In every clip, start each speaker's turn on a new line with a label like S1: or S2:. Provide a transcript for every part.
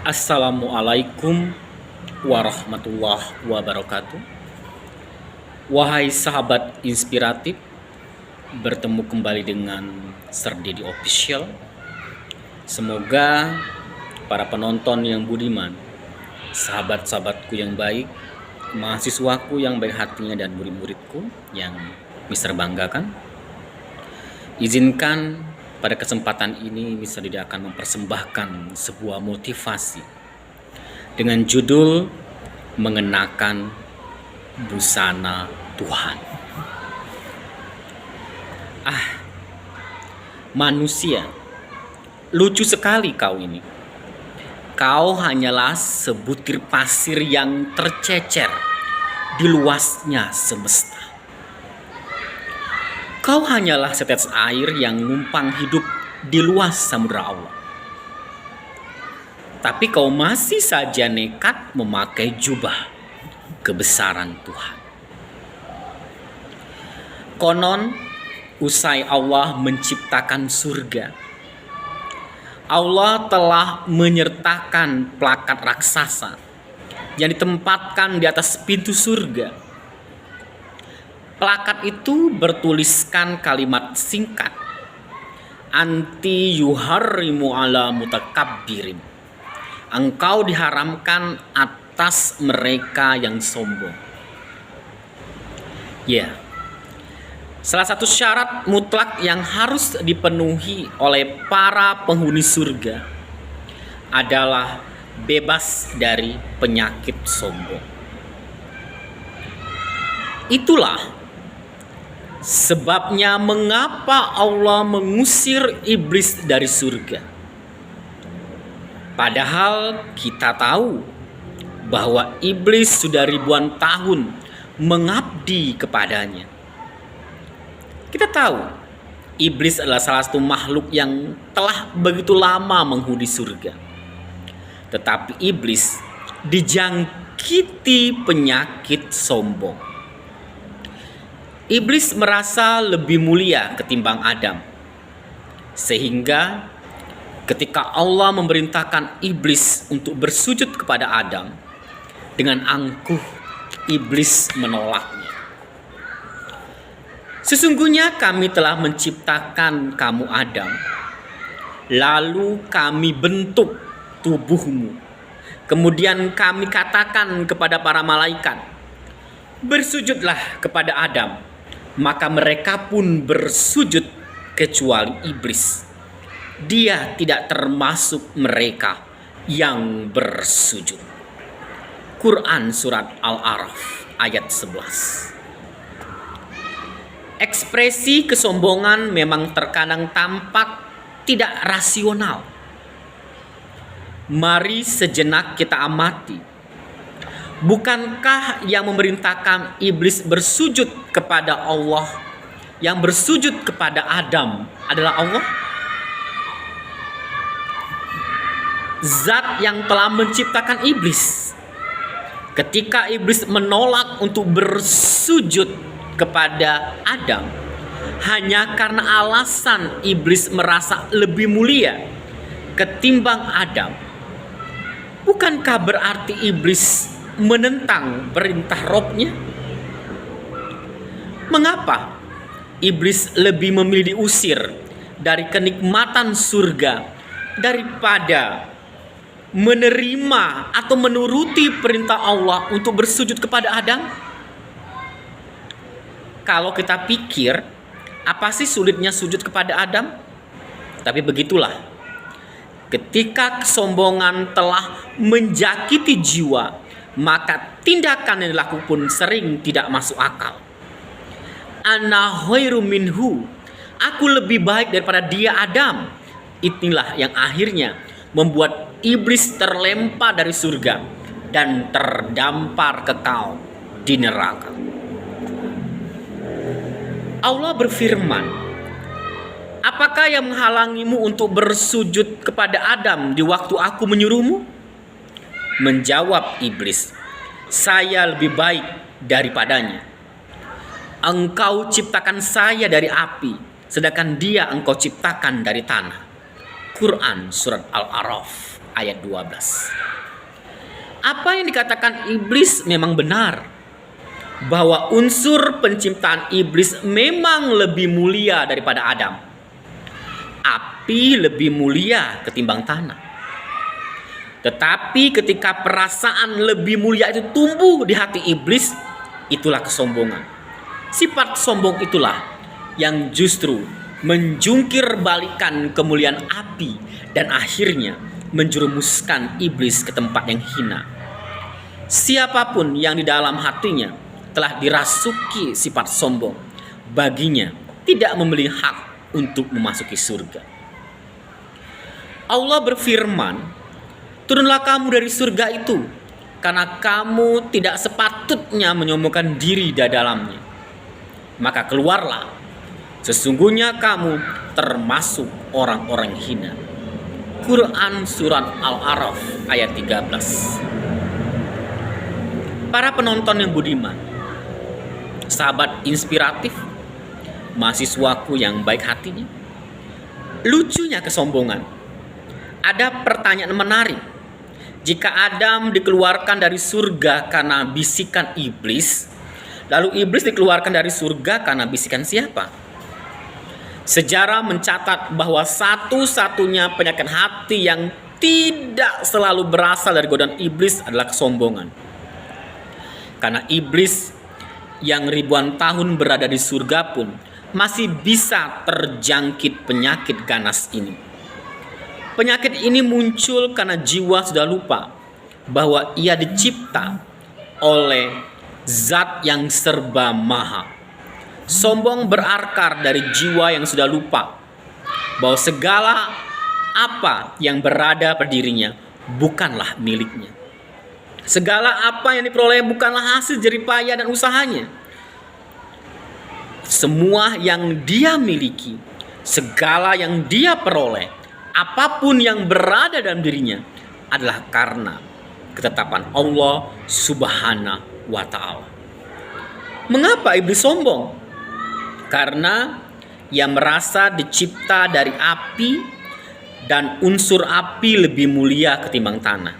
S1: Assalamualaikum warahmatullahi wabarakatuh. Wahai sahabat inspiratif, bertemu kembali dengan Serdedi Official. Semoga para penonton yang budiman, sahabat-sahabatku yang baik, mahasiswaku yang baik hatinya, dan murid-muridku yang Mister banggakan, izinkan pada kesempatan ini Mister Didi akan mempersembahkan sebuah motivasi dengan judul mengenakan busana Tuhan. Manusia, lucu sekali kau ini. Kau hanyalah sebutir pasir yang tercecer di luasnya semesta. Kau hanyalah setetes air yang numpang hidup di luas samudera Allah. Tapi kau masih saja nekat memakai jubah kebesaran Tuhan. Konon, usai Allah menciptakan surga, Allah telah menyertakan plakat raksasa yang ditempatkan di atas pintu surga. Plakat itu bertuliskan kalimat singkat, anti yuharrimu ala mutakabbirin. Engkau diharamkan atas mereka yang sombong. Salah satu syarat mutlak yang harus dipenuhi oleh para penghuni surga adalah bebas dari penyakit sombong. Itulah sebabnya mengapa Allah mengusir iblis dari surga. Padahal kita tahu bahwa iblis sudah ribuan tahun mengabdi kepadanya. Kita tahu iblis adalah salah satu makhluk yang telah begitu lama menghuni surga. Tetapi iblis dijangkiti penyakit sombong. Iblis merasa lebih mulia ketimbang Adam. Sehingga ketika Allah memerintahkan iblis untuk bersujud kepada Adam, dengan angkuh iblis menolaknya. Sesungguhnya kami telah menciptakan kamu Adam, lalu kami bentuk tubuhmu. Kemudian kami katakan kepada para malaikat, bersujudlah kepada Adam. Maka mereka pun bersujud kecuali iblis. Dia tidak termasuk mereka yang bersujud. Quran Surat Al-A'raf ayat 11. Ekspresi kesombongan memang terkadang tampak tidak rasional. Mari sejenak kita amati. Bukankah yang memerintahkan iblis bersujud kepada Allah, yang bersujud kepada Adam adalah Allah? Zat yang telah menciptakan iblis. Ketika iblis menolak untuk bersujud kepada Adam, hanya karena alasan iblis merasa lebih mulia ketimbang Adam, bukankah berarti iblis menentang perintah Robnya? Mengapa iblis lebih memilih diusir dari kenikmatan surga daripada menerima atau menuruti perintah Allah untuk bersujud kepada Adam? Kalau kita pikir, apa sih sulitnya sujud kepada Adam? Tapi begitulah, ketika kesombongan telah menjakiti jiwa, maka tindakan yang dilakukan pun sering tidak masuk akal. Ana khairum minhu, aku lebih baik daripada dia Adam. Inilah yang akhirnya membuat iblis terlempar dari surga dan terdampar kekal di neraka. Allah berfirman, apakah yang menghalangimu untuk bersujud kepada Adam di waktu aku menyuruhmu? Menjawab iblis, saya lebih baik daripadanya. Engkau ciptakan saya dari api, sedangkan dia engkau ciptakan dari tanah. Quran surat Al-A'raf ayat 12. Apa yang dikatakan iblis memang benar, bahwa unsur penciptaan iblis memang lebih mulia daripada Adam. Api lebih mulia ketimbang tanah. Tetapi ketika perasaan lebih mulia itu tumbuh di hati iblis, itulah kesombongan. Sifat sombong itulah yang justru menjungkir balikan kemuliaan api dan akhirnya menjerumuskan iblis ke tempat yang hina. Siapapun yang di dalam hatinya telah dirasuki sifat sombong, baginya tidak memiliki hak untuk memasuki surga. Allah berfirman, "Turunlah kamu dari surga itu, karena kamu tidak sepatutnya menyombongkan diri di dalamnya. Maka keluarlah, sesungguhnya kamu termasuk orang-orang hina." Quran surat Al-A'raf ayat 13. Para penonton yang budiman, sahabat inspiratif, mahasiswaku yang baik hatinya, lucunya kesombongan. Ada pertanyaan menarik. Jika Adam dikeluarkan dari surga karena bisikan iblis, lalu iblis dikeluarkan dari surga karena bisikan siapa? Sejarah mencatat bahwa satu-satunya penyakit hati yang tidak selalu berasal dari godaan iblis adalah kesombongan. Karena iblis yang ribuan tahun berada di surga pun masih bisa terjangkit penyakit ganas ini. Penyakit ini muncul karena jiwa sudah lupa bahwa ia dicipta oleh zat yang serba maha. Sombong berakar dari jiwa yang sudah lupa bahwa segala apa yang berada pada dirinya bukanlah miliknya. Segala apa yang diperoleh bukanlah hasil jeripaya dan usahanya. Semua yang dia miliki, segala yang dia peroleh, apapun yang berada dalam dirinya adalah karena ketetapan Allah Subhanahu wa Ta'ala. Mengapa iblis sombong? Karena ia merasa dicipta dari api dan unsur api lebih mulia ketimbang tanah.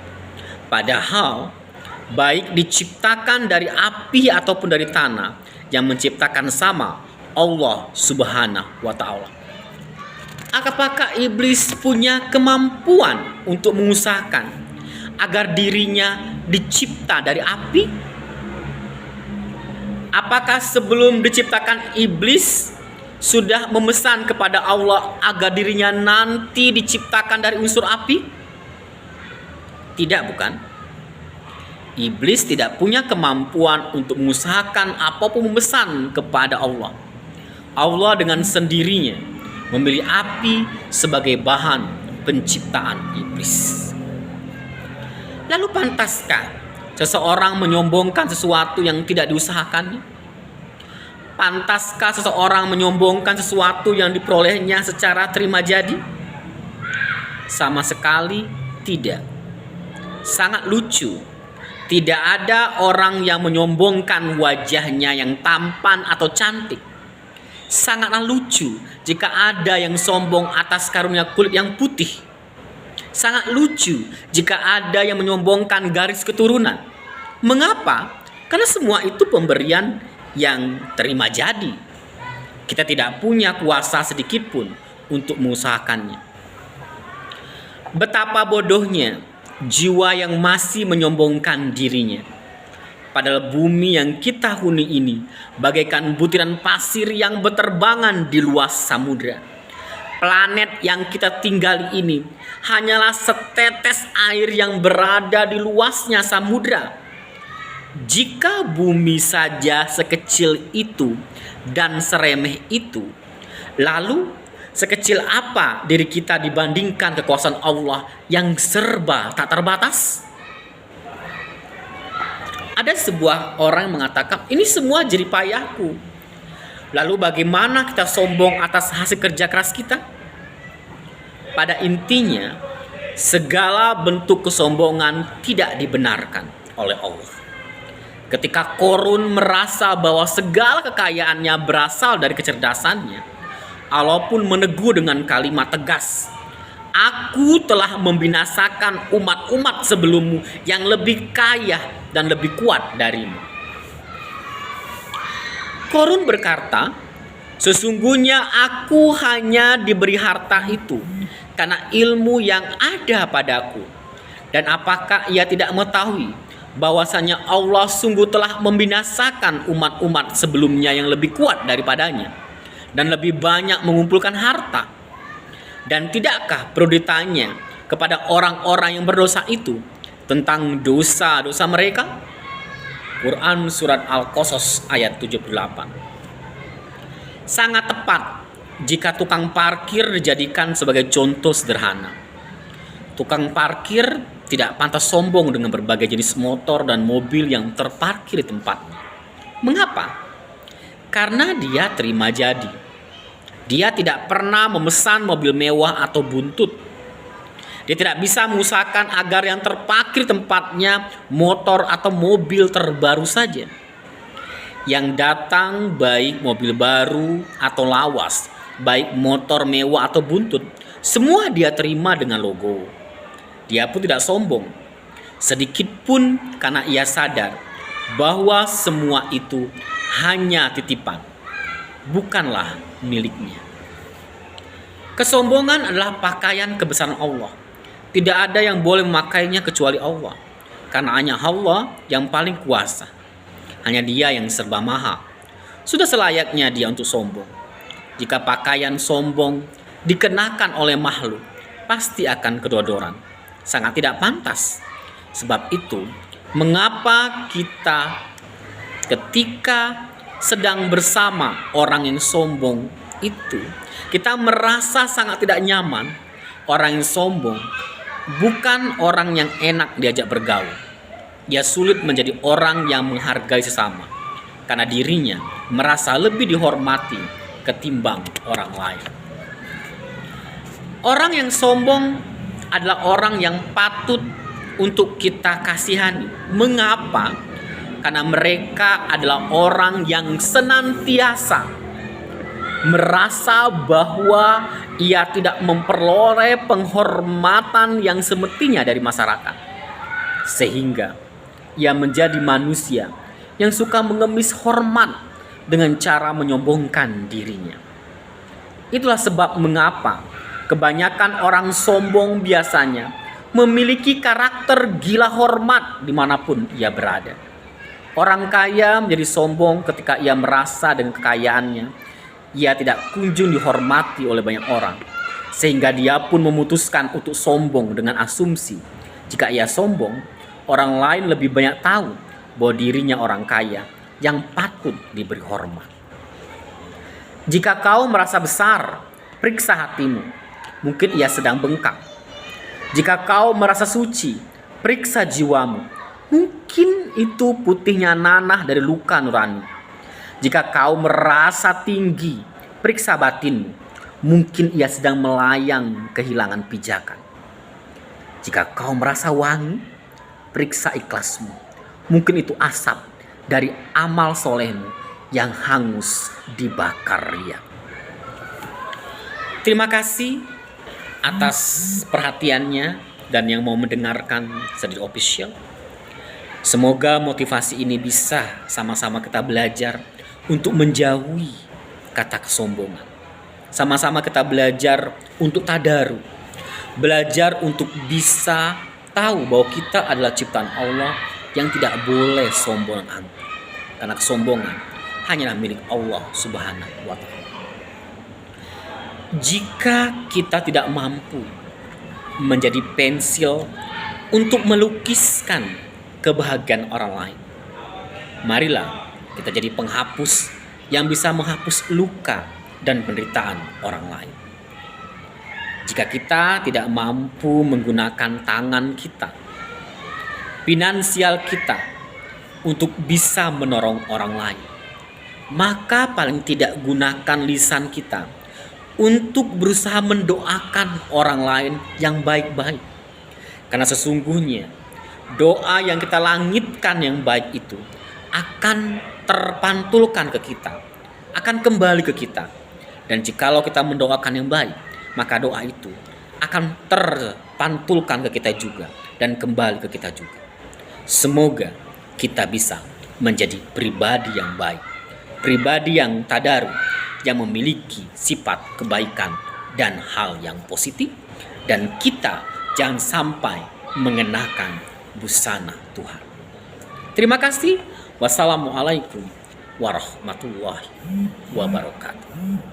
S1: Padahal baik diciptakan dari api ataupun dari tanah, yang menciptakan sama Allah Subhanahu wa Ta'ala. Apakah iblis punya kemampuan untuk mengusahakan agar dirinya dicipta dari api? Apakah sebelum diciptakan iblis sudah memesan kepada Allah agar dirinya nanti diciptakan dari unsur api? Tidak, bukan? Iblis tidak punya kemampuan untuk mengusahakan apapun memesan kepada Allah. Allah dengan sendirinya memilih api sebagai bahan penciptaan iblis. Lalu pantaskah seseorang menyombongkan sesuatu yang tidak diusahakannya? Pantaskah seseorang menyombongkan sesuatu yang diperolehnya secara terima jadi? Sama sekali tidak. Sangat lucu. Tidak ada orang yang menyombongkan wajahnya yang tampan atau cantik. Sangatlah lucu jika ada yang sombong atas karunia kulit yang putih. Sangat lucu jika ada yang menyombongkan garis keturunan. Mengapa? Karena semua itu pemberian yang terima jadi. Kita tidak punya kuasa sedikit pun untuk mengusahakannya. Betapa bodohnya jiwa yang masih menyombongkan dirinya. Padahal bumi yang kita huni ini bagaikan butiran pasir yang berterbangan di luas samudra. Planet yang kita tinggali ini hanyalah setetes air yang berada di luasnya samudra. Jika bumi saja sekecil itu dan seremeh itu, lalu sekecil apa diri kita dibandingkan kekuasaan Allah yang serba tak terbatas? Ada sebuah orang mengatakan, ini semua jeripayahku. Lalu bagaimana kita sombong atas hasil kerja keras kita? Pada intinya, segala bentuk kesombongan tidak dibenarkan oleh Allah. Ketika Korun merasa bahwa segala kekayaannya berasal dari kecerdasannya, Allah pun menegur dengan kalimat tegas. Aku telah membinasakan umat-umat sebelummu yang lebih kaya dan lebih kuat darimu. Korun berkata, sesungguhnya aku hanya diberi harta itu karena ilmu yang ada padaku. Dan apakah ia tidak mengetahui bahwasanya Allah sungguh telah membinasakan umat-umat sebelumnya yang lebih kuat daripadanya dan lebih banyak mengumpulkan harta? Dan tidakkah perlu ditanya kepada orang-orang yang berdosa itu tentang dosa-dosa mereka? Quran Surat Al-Qasas ayat 78. Sangat tepat jika tukang parkir dijadikan sebagai contoh sederhana. Tukang parkir tidak pantas sombong dengan berbagai jenis motor dan mobil yang terparkir di tempatnya. Mengapa? Karena dia terima jadi. Dia tidak pernah memesan mobil mewah atau buntut. Dia tidak bisa mengusahakan agar yang terparkir tempatnya motor atau mobil terbaru saja. Yang datang baik mobil baru atau lawas, baik motor mewah atau buntut, semua dia terima dengan logo. Dia pun tidak sombong, sedikit pun, karena ia sadar bahwa semua itu hanya titipan, bukanlah miliknya. Kesombongan adalah pakaian kebesaran Allah. Tidak ada yang boleh memakainya kecuali Allah, karena hanya Allah yang paling kuasa. Hanya Dia yang serba maha. Sudah selayaknya dia untuk sombong. Jika pakaian sombong dikenakan oleh makhluk, pasti akan kedodoran. Sangat tidak pantas. Sebab itu, mengapa kita ketika sedang bersama orang yang sombong itu, kita merasa sangat tidak nyaman? Orang yang sombong bukan orang yang enak diajak bergaul. Dia sulit menjadi orang yang menghargai sesama, karena dirinya merasa lebih dihormati ketimbang orang lain. Orang yang sombong adalah orang yang patut untuk kita kasihani. Mengapa? Karena mereka adalah orang yang senantiasa merasa bahwa ia tidak memperoleh penghormatan yang semestinya dari masyarakat, sehingga ia menjadi manusia yang suka mengemis hormat dengan cara menyombongkan dirinya. Itulah sebab mengapa kebanyakan orang sombong biasanya memiliki karakter gila hormat dimanapun ia berada. Orang kaya menjadi sombong ketika ia merasa dengan kekayaannya ia tidak kunjung dihormati oleh banyak orang, sehingga dia pun memutuskan untuk sombong dengan asumsi jika ia sombong, orang lain lebih banyak tahu bahwa dirinya orang kaya yang patut diberi hormat. Jika kau merasa besar, periksa hatimu, mungkin ia sedang bengkak. Jika kau merasa suci, periksa jiwamu, mungkin itu putihnya nanah dari luka nurani. Jika kau merasa tinggi, periksa batinmu, mungkin ia sedang melayang kehilangan pijakan. Jika kau merasa wangi, periksa ikhlasmu, mungkin itu asap dari amal solehmu yang hangus dibakar riak. Terima kasih atas perhatiannya dan yang mau mendengarkan Sedih Official. Semoga motivasi ini bisa sama-sama kita belajar untuk menjauhi kata kesombongan. Sama-sama kita belajar untuk tadaru, belajar untuk bisa tahu bahwa kita adalah ciptaan Allah yang tidak boleh sombong angkuh. Karena kesombongan hanyalah milik Allah Subhanahu wa ta'ala. Jika kita tidak mampu menjadi pensil untuk melukiskan kebahagiaan orang lain, marilah kita jadi penghapus yang bisa menghapus luka dan penderitaan orang lain. Jika kita tidak mampu menggunakan tangan kita, finansial kita untuk bisa menolong orang lain, maka paling tidak gunakan lisan kita untuk berusaha mendoakan orang lain yang baik-baik. Karena sesungguhnya doa yang kita langitkan yang baik itu akan terpantulkan ke kita, akan kembali ke kita. Dan jikalau kita mendoakan yang baik, maka doa itu akan terpantulkan ke kita juga dan kembali ke kita juga. Semoga kita bisa menjadi pribadi yang baik, pribadi yang tadaru, yang memiliki sifat kebaikan dan hal yang positif, dan kita jangan sampai mengenakan busana Tuhan. Terima kasih. Wassalamualaikum warahmatullahi wabarakatuh.